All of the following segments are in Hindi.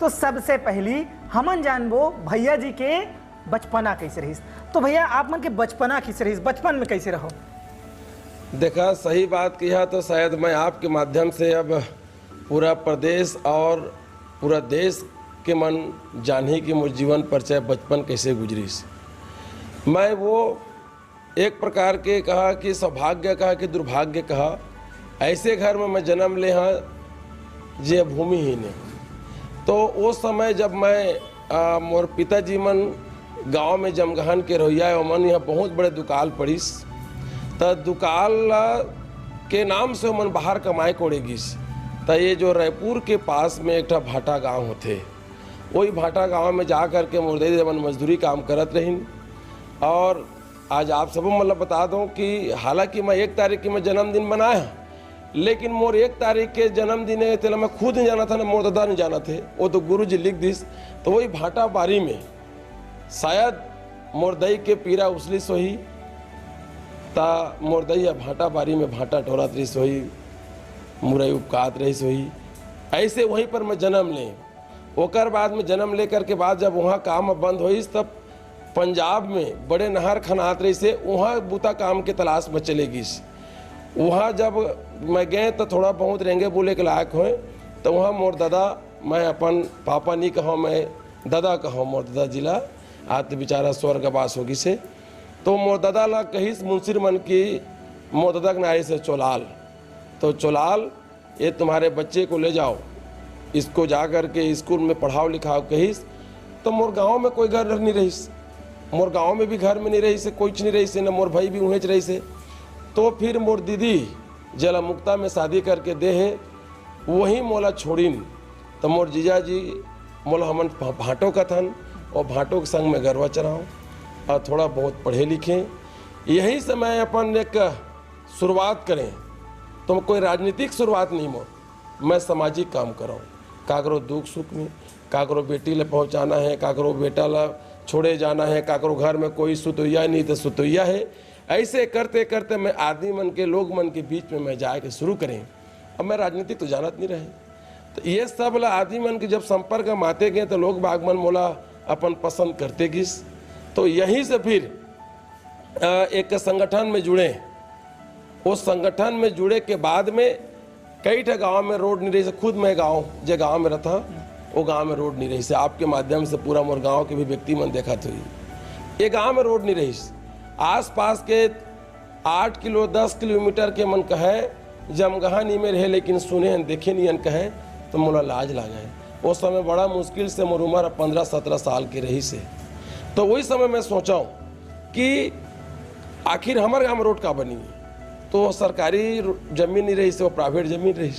तो सबसे पहली हमन जानबो भैया जी के बचपना कैसे रही। तो भैया आप मन के बचपना कैसे रही, बचपन में कैसे रहो? देखा, सही बात किया तो शायद मैं आपके माध्यम से अब पूरा प्रदेश और पूरा देश के मन जाने की मोर जीवन परिचय बचपन कैसे गुजरी। मैं वो एक प्रकार के कहा कि सौभाग्य कहा कि दुर्भाग्य कहा, ऐसे घर में मैं जन्म ले हाँ जे भूमिहीन है। तो उस समय जब मैं मोर पिताजी मन गांव में जमगहन के रहिया मन यहाँ बहुत बड़े दुकाल पड़ीस, तो दुकाल के नाम से मन बाहर कमाए कोड़े गिस। तो ये जो रायपुर के पास में एक भाटा गांव होते, वही भाटा गांव में जा कर के मोर दादी मन मजदूरी काम करत रहीन। और आज आप सब मतलब बता दूं कि हालांकि मैं 1 तारीख की मैं जन्मदिन मनाया, लेकिन मोर 1 तारीख के जन्मदिन है तो मैं खुद नहीं जाना था ना मोर दादा नहीं जाना थे, वो तो गुरु जी लिख दिस। तो वही भाटा बारी में शायद मोर दई के पीरा उसली सोही ता मोर दैया भाटा बारी में भाटा टोरत रही सोही, मुरई उपकात रही सोही। ऐसे वहीं पर मैं जन्म ले। ओकर बाद में जन्म लेकर के बाद जब वहाँ काम बंद हुई तब पंजाब में बड़े नहर खनात रही से वहाँ बूता काम के तलाश में चले गई। वहाँ जब मैं गए तो थोड़ा बहुत रेंगे बोले के लायक हुए, तो वहाँ मोर दादा, मैं अपन पापा नहीं कहो मैं दादा कहो, मोर दादा जिला आज तो बेचारा स्वर्गवास होगी से। तो मोर दादा ला कहीस मुंशिर मन की मोर दादा के नारी से चोलाल, तो चोलाल ये तुम्हारे बच्चे को ले जाओ, इसको जा कर के स्कूल में पढ़ाओ लिखाओ कहीस। तो मोर गांव में कोई घर नहीं रही, मोर गांव में भी घर में नहीं रही से, कोई नहीं रही से, न मोर भाई भी उहेच रही से। तो फिर मोर दीदी जला मुक्ता में शादी करके दे है, वहीं मोला छोड़ीन। तो मोर जीजा जी मोला हमन भाटों का थन और भाटों के संग में गरवा चढ़ाऊँ और थोड़ा बहुत पढ़े लिखें। यही समय अपन एक शुरुआत करें, तो कोई राजनीतिक शुरुआत नहीं मोर, मैं सामाजिक काम कराऊँ। काकरो दुख सुख में, काकरो बेटी ले पहुँचाना है, काकरो बेटा ला छोड़े जाना है, काकरो घर में कोई सुतोइया नहीं तो सुतोइया है। ऐसे करते करते मैं आदमी मन के लोग मन के बीच में मैं जाए के शुरू करें। अब मैं राजनीतिक तो जानत नहीं रहे, तो ये सब ला आदमी मन के जब संपर्क में आते गए तो लोग बागमन मोला अपन पसंद करते गिस। तो यहीं से फिर एक संगठन में जुड़े। उस संगठन में जुड़े के बाद में कई ठे गाँव में रोड नहीं रही से, खुद मैं गाँव में रहता, वो गांव में रोड नहीं रही से। आपके माध्यम से पूरा मोर गांव के भी व्यक्ति मन देखा तो ये गांव में रोड नहीं रही। आस पास के 8 किलो 10 किलोमीटर के मन कहे जमगहानी में रहे, लेकिन सुने देखे नहीं कहे तो मोला लाज लागे। उस समय बड़ा मुश्किल से मोर उम्र 15-17 साल की रही से। तो वही समय मैं सोचा कि आखिर हमारे गाँव में रोड का बनी, तो सरकारी जमीन नहीं रही से, वो प्राइवेट जमीन रही,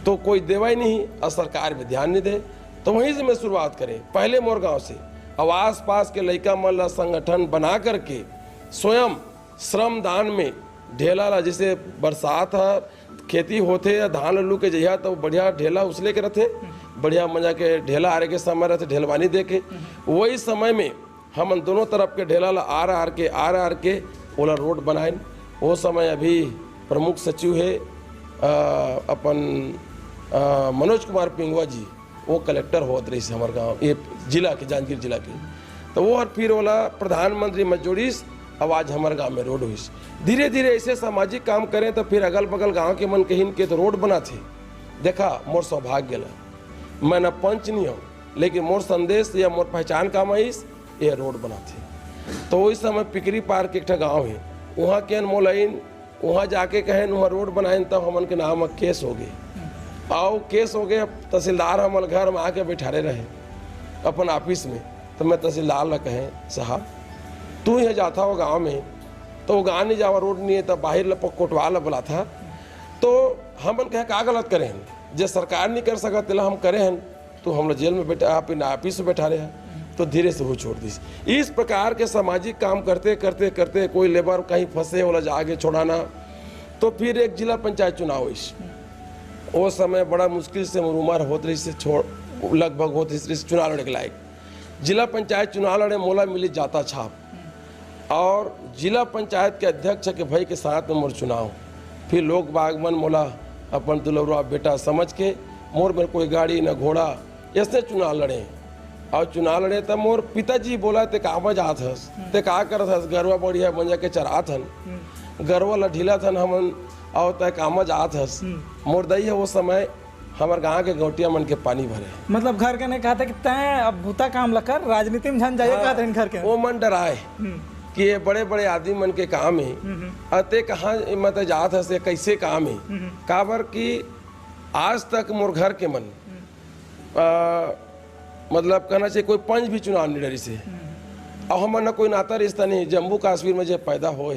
तो कोई देवा ही नहीं और सरकार भी ध्यान नहीं दे। तो वहीं से मैं शुरुआत करें, पहले मोर गाँव से। अब आस पास के लड़का मन संगठन बना करके स्वयं श्रम दान में ढेला ला, जैसे बरसात है खेती होते धान आलू के जहिया तो बढ़िया ढेला उसले के रहते, बढ़िया मजा के ढेला आरे के समय रहते ढेलवानी दे के। वही समय में हम दोनों तरफ के ढेला ला आर के ओला रोड बनाए। वो समय अभी प्रमुख सचिव है अपन मनोज कुमार पिंगुआ जी, वो कलेक्टर होत रही से हमारे गाँव ये जिला के जांजगीर जिला के। तो वो और फिर वाला प्रधानमंत्री में जोड़ीस, अब आज हमारे गांव में रोड हुई। धीरे धीरे ऐसे सामाजिक काम करें तो फिर अगल बगल गांव के मन कहीं के तो रोड बना थे। देखा मोर सौभाग्य ला, मैं न पंच नहीं हूँ, लेकिन मोर संदेश या मोर पहचान काम आईस ये रोड बना थे। तो उस समय पिकरी पार्क एक गाँव है, वहाँ के मोलाइन वहाँ जाके कहें वहाँ रोड बनाए, तब हमन के नाम केस हो गए। आओ केस हो गए, तहसीलदार हमारे घर में आके बैठारे रहे अपन ऑफिस में। तो मैं तहसीलदार ला कहें साहब तू यहाँ जाता हो गांव में, तो वो गाँव नहीं जावा रोड नहीं है, तब बाहर कोटवा ला बोला था। तो हमन कहे का गलत करें, जो सरकार नहीं कर सका तिला हम करे हैं, तो हम लोग जेल में बैठा अपने ऑफिस में बैठा रहे हैं। तो धीरे से वो छोड़ दी। इस प्रकार के सामाजिक काम करते करते करते कोई लेबर कहीं फंसे वाला जाके छोड़ाना। तो फिर एक जिला पंचायत चुनाव हुई। वो समय बड़ा मुश्किल से उम्र होत रही से छोड़ लगभग होती रही चुनाव लड़े के लायक। जिला पंचायत चुनाव लड़े मोला मिली जाता छाप, और जिला पंचायत के अध्यक्ष के भाई के साथ में मोर चुनाव। फिर लोग बागमन मोला अपन दुलरुआ बेटा समझ के मोर में कोई गाड़ी न घोड़ा ऐसे चुनाव लड़े और चुनाव लड़े तब मोर पिताजी बोला ते कामा जात हस ते का करत हस गरवा बढ़िया बन जाके चरात हन गरवा लढीला थन हमन और ते कामा जात हस मोर दई है वो समय हमार गाँव के गौटिया मन के पानी भरे मतलब घर के ने कहा था कि तय अब भूता काम लकर राजनीति में झन जाइए कहा था इन घर के वो मन डराए कि ये बड़े बड़े आदमी मन के काम है अते कहाँ मत जात हस कैसे काम है काबर कि आज तक मोर घर के मन मतलब कहना चाहिए कोई पंच भी चुनाव नहीं डरी से और हमार न कोई नाता रिश्ता नहीं जम्मू कश्मीर में जो पैदा हो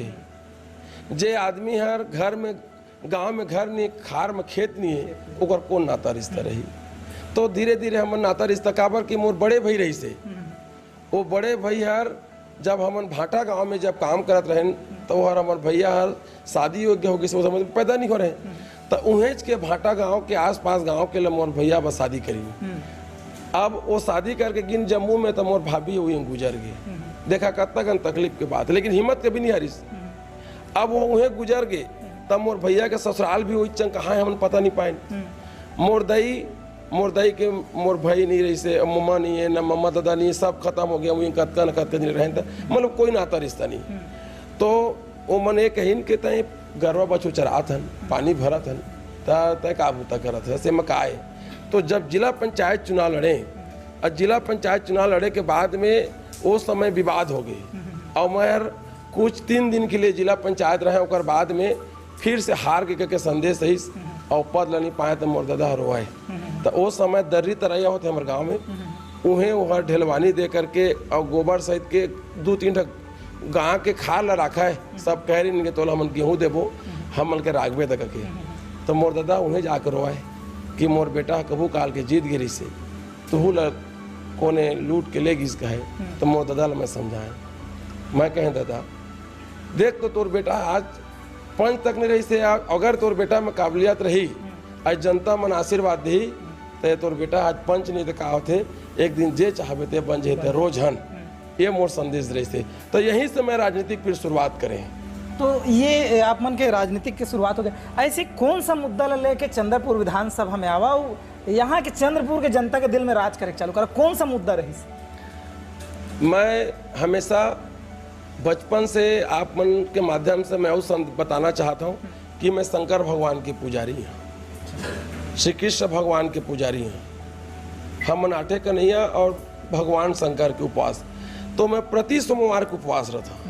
जे आदमी हर घर में गांव में घर नहीं खार में खेत नहीं है ओकर कौन नाता रिश्ता रही तो धीरे धीरे हमन नाता रिश्ता काबर कि मोर बड़े भाई रही से वो बड़े भाई हर जब हमन भाटा गांव में जब काम करत रहें तो हर हमार भैया हर शादी योग्य होगी से समझ पैदा नहीं हो रहे तो उहेज के भाटा गांव के आसपास गांव के लिए मोर भैया बस शादी करी अब वो शादी करके गिन जम्मू में तो मोर भाभी हुई गुजर गए देखा कतन तकलीफ के बात लेकिन हिम्मत कभी नहीं हारिस अब वो उन्हें गुजर गए तब मोर भैया के ससुराल भी हुई चंग कहाँ हमन पता नहीं पाए मोर दई के मोर भाई नहीं रही से मम्मा नहीं है न मम्मा दादा नहीं सब खत्म हो गया वही कतका न कतका नहीं रहे मतलब कोई नाता रिश्ता नहीं तो वो मन ये कहीन के तय गरवा बछू चरात हन पानी भरत हन तय काबूता करत है से मकाए तो जब जिला पंचायत चुनाव लड़े और जिला पंचायत चुनाव लड़े के बाद में वो समय विवाद हो गई और मैं कुछ 3 दिन के लिए जिला पंचायत रहे और बाद में फिर से हार के संदेश सही और पद नहीं पाए तो मोर दादा हरवाए तो वो समय दर्री तरैया होते हमारे गाँव में उन्हें वह ढेलवानी दे करके और गोबर सहित के 2-3 गाँव के खाल ला रखा है सब कह रही तो हम गेहूँ देबो हम के रागबे तक के तो मोर दादा उन्हें जाकर रोआए कि मोर बेटा कबू काल के जीत गिरी से तू कोने लूट के ले गिस कहे तो मोर दादा मैं समझाए मैं कहें दादा देख तो तोर बेटा आज पंच तक नहीं रही से अगर तोर बेटा में काबिलियत रही आज जनता मन आशीर्वाद दी तो तोर बेटा आज पंच नहीं तो का होते एक दिन जे चाहबे ते बन जेते रोज हन ये मोर संदेश रही से तो यहीं से मैं राजनीतिक फिर शुरुआत करें तो ये आप मन के राजनीतिक की शुरुआत हो गई ऐसे कौन सा मुद्दा लेके चंद्रपुर विधानसभा में आवा यहाँ के चंद्रपुर के जनता के दिल में राज करे चालू करा कौन सा मुद्दा रही मैं हमेशा बचपन से आप मन के माध्यम से मैं उस बताना चाहता हूँ कि मैं शंकर भगवान के पुजारी हूँ श्री कृष्ण भगवान के पुजारी हूँ हम मनाठे कन्हैया और भगवान शंकर के उपवास तो मैं प्रति सोमवार को उपवास रहता हूँ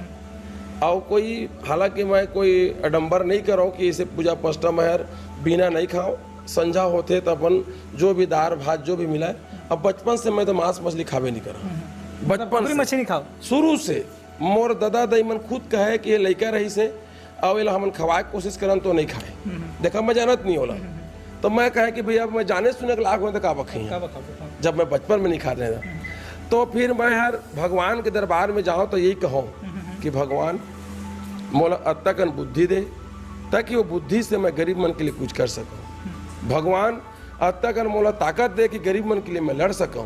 और कोई हालांकि मैं कोई अडम्बर नहीं कर रहा हूँ कि इसे पूजा पष्टा महर बिना नहीं खाऊं संझा होते तो अपन जो भी दाल भात जो भी मिला है अब बचपन से मैं तो मांस मछली खावे नहीं कर रहा बचपन से मछली खाओ शुरू से मोर दादा दाई मन खुद कहे कि ये लड़का रही से और हमन खवाए कोशिश करन तो नहीं खाए देखा मैं जानत नहीं होला तो मैं कहे कि भैया मैं जाने सुने के लाख में तो का बखी जब मैं बचपन में नहीं खा रहे था तो फिर मैं हर भगवान के दरबार में जाऊँ तो यही कहूँ कि भगवान मोला अतकन बुद्धि दे ताकि वो बुद्धि से मैं गरीब मन के लिए कुछ कर सकूं भगवान अतकन मोला ताकत दे कि गरीब मन के लिए मैं लड़ सकूं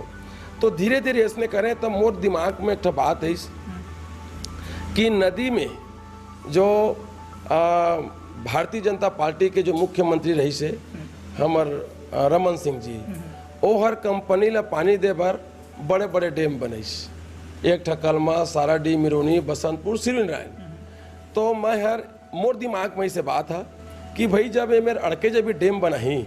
तो धीरे धीरे इसने करें तब मोर दिमाग में एक बात है कि नदी में जो भारतीय जनता पार्टी के जो मुख्यमंत्री रही से हमर रमन सिंह जी वो हर कंपनी ला पानी दे बार बड़े बड़े डैम बनैस एक ठकलमा साराडी मिरोनी बसंतपुर श्रीनारायण तो मैं हर मोर दिमाग में से बात है कि भाई जब ये मेरे अड़के जब डैम बनाही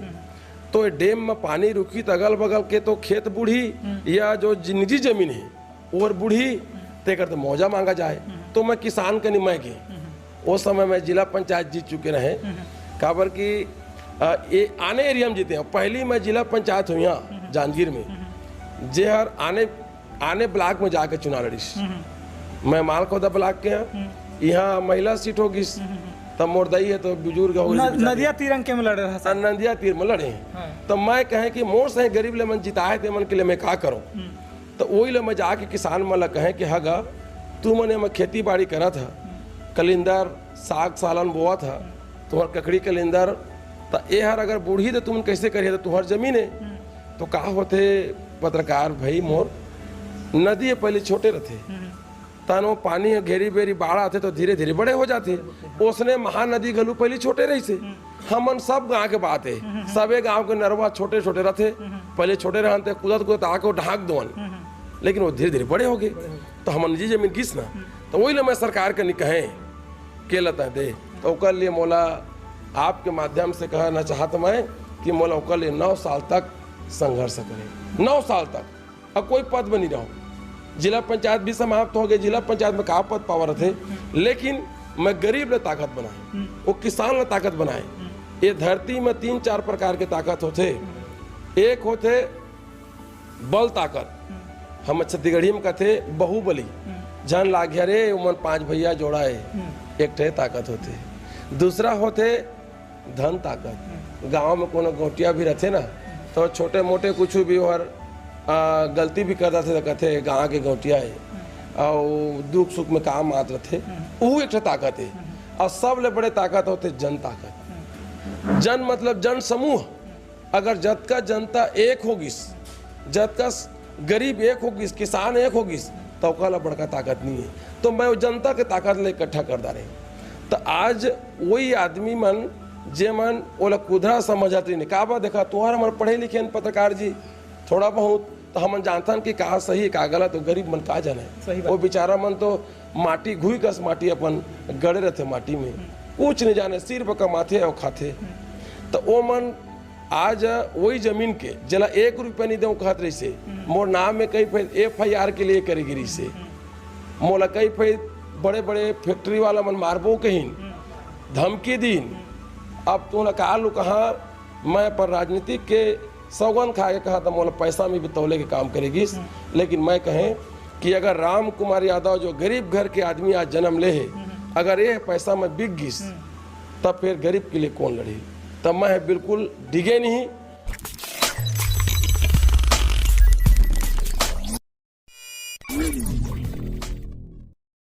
तो ये डैम में पानी रुकी तो अगल बगल के तो खेत बूढ़ी या जो निजी जमीन है और बूढ़ी तेकर तो मौजा मांगा जाए तो मैं किसान के नहीं मैं गए उस समय मैं जिला पंचायत जीत चुके रहे काबर कि ये आने एरिया में जीते हैं पहली मैं जिला पंचायत हूँ यहाँ जांजगीर में जे हर आने ब्लॉक में जाके चुनाव लड़ीस मैं मालखोदा ब्लॉक के यहाँ महिला सीट होगी तब मोरदई है तो बुजुर्ग हो नदिया तीर के में लड़े रहा नदिया तीर में लड़े तो मैं कहें कि मोर से गरीब ले मन जिताए थे मन के लिए मैं का करूँ तो वही ले मैं जाके किसान मन कहें कि हगा तू मने मैं खेती बाड़ी करा था कलिंदर साग सालन बोआ था तुम्हार ककड़ी कलिंदर तो ये हर अगर बूढ़ी तो तुम कैसे करिए तो तुम्हार जमीन है तो का होते पत्रकार भाई मोर नदी पहले छोटे रहते तनो पानी घेरी बेरी बाढ़ आते तो धीरे धीरे बड़े हो जाते उसने महानदी घलू पहले छोटे रही से हमन सब गांव के बात है, सबे गांव के नरवा छोटे छोटे रहते, पहले छोटे रहते कूदत कूदत आके ढाक दोन, लेकिन वो धीरे धीरे बड़े हो गए। तो हमन जी जमीन किस ना, तो वही ले मैं सरकार के नहीं कहे के लता दे, तो ओकर लिए मोला आपके माध्यम से कहना चाहत मैं कि मोला ओकर लिए 9 साल तक संघर्ष करे, 9 साल तक। अब कोई पद में नहीं रहो, जिला पंचायत भी समाप्त हो गए, जिला पंचायत में का पद पावर थे, लेकिन मैं गरीब ले ताकत बनाए, वो किसान ले ताकत बनाए। ये धरती में 3-4 प्रकार के ताकत होते। एक होते बल ताकत, हम छत्तीसगढ़ी में कहते बाहुबली, जन लागिया रे उमन 5 भैया जोड़ाए, एक ठे ताकत होते। दूसरा होते धन ताकत, गांव में कोनो गोटिया भी रहते ना, तो छोटे मोटे कुछ भी और गलती भी करता थे तो कहते गाँव के गोटिया है, और दुख सुख में काम आते थे, वो एक ताकत है। और सबले बड़े ताकत होते जन ताकत। जन मतलब जन समूह, अगर जत का जनता एक होगिस, जत का गरीब एक होगिस, किसान एक होगिस, तो ओकरा बड़का ताकत नहीं है। तो मैं जनता के ताकत ले इकट्ठा कर दा रहे। तो आज वही आदमी मन जे मन ओला कुधरा समझत नहीं, काबा देखा तुम्हारा मन पढ़े लिखे पत्रकार जी थोड़ा बहुत, तो हम जानथन कि कहा सही का गलत, तो गरीब मन का जाने। वो बेचारा मन तो माटी घुई कस माटी अपन गड़े रहते माटी में, कुछ नहीं जाने, सिर्फ कमाते और खाते। तो वो मन आज वही जमीन के जला 1 रुपया नहीं दे कहत रही से, मोर नाम में कई FIR के लिए करे गिरी से, मोला कई बड़े बड़े फैक्ट्री वाला मन मारबो कहीं धमकी दीन। अब तो कहा लू कहाँ मैं पर राजनीतिक के सौगन खा के कहा था मोला पैसा में भी तौले के काम करेगी, लेकिन मैं कहें कि अगर राम कुमार यादव जो गरीब घर के आदमी आज जन्म ले है, अगर ये पैसा में बिक गिस, तब फिर गरीब के लिए कौन लड़े। तब मैं बिल्कुल डिगे नहीं।